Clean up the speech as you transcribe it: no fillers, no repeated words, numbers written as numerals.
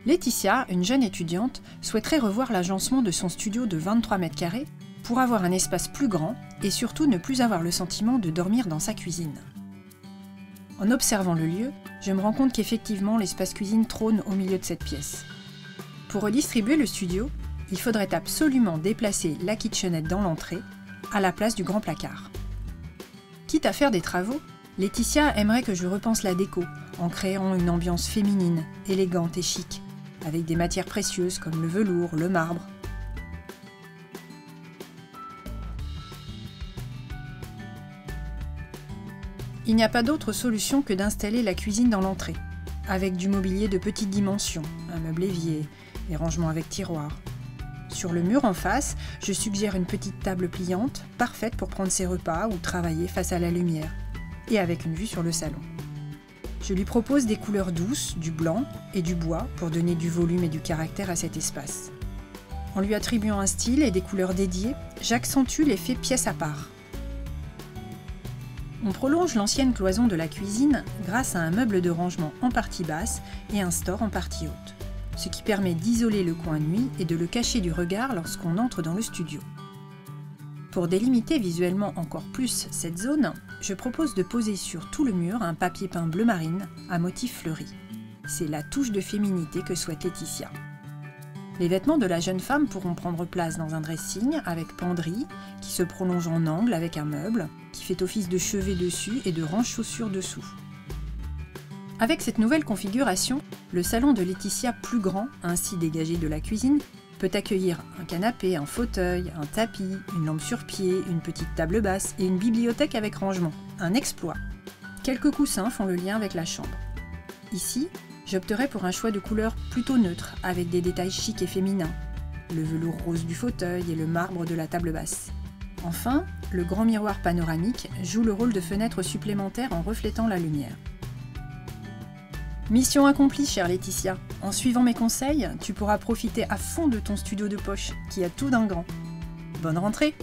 Laetitia, une jeune étudiante, souhaiterait revoir l'agencement de son studio de 23 mètres carrés pour avoir un espace plus grand et surtout ne plus avoir le sentiment de dormir dans sa cuisine. En observant le lieu, je me rends compte qu'effectivement l'espace cuisine trône au milieu de cette pièce. Pour redistribuer le studio, il faudrait absolument déplacer la kitchenette dans l'entrée, à la place du grand placard. Quitte à faire des travaux, Laetitia aimerait que je repense la déco en créant une ambiance féminine, élégante et chic, avec des matières précieuses comme le velours, le marbre. Il n'y a pas d'autre solution que d'installer la cuisine dans l'entrée, avec du mobilier de petite dimension, un meuble évier, et rangements avec tiroirs. Sur le mur en face, je suggère une petite table pliante, parfaite pour prendre ses repas ou travailler face à la lumière, et avec une vue sur le salon. Je lui propose des couleurs douces, du blanc et du bois pour donner du volume et du caractère à cet espace. En lui attribuant un style et des couleurs dédiées, j'accentue l'effet pièce à part. On prolonge l'ancienne cloison de la cuisine grâce à un meuble de rangement en partie basse et un store en partie haute, ce qui permet d'isoler le coin nuit et de le cacher du regard lorsqu'on entre dans le studio. Pour délimiter visuellement encore plus cette zone, je propose de poser sur tout le mur un papier peint bleu marine à motif fleuri. C'est la touche de féminité que souhaite Laetitia. Les vêtements de la jeune femme pourront prendre place dans un dressing avec penderie qui se prolonge en angle avec un meuble qui fait office de chevet dessus et de range-chaussures dessous. Avec cette nouvelle configuration, le salon de Laetitia plus grand, ainsi dégagé de la cuisine, peut accueillir un canapé, un fauteuil, un tapis, une lampe sur pied, une petite table basse et une bibliothèque avec rangement. Un exploit. Quelques coussins font le lien avec la chambre. Ici, j'opterai pour un choix de couleurs plutôt neutres, avec des détails chics et féminins. Le velours rose du fauteuil et le marbre de la table basse. Enfin, le grand miroir panoramique joue le rôle de fenêtre supplémentaire en reflétant la lumière. Mission accomplie, chère Laetitia. En suivant mes conseils, tu pourras profiter à fond de ton studio de poche, qui a tout d'un grand. Bonne rentrée!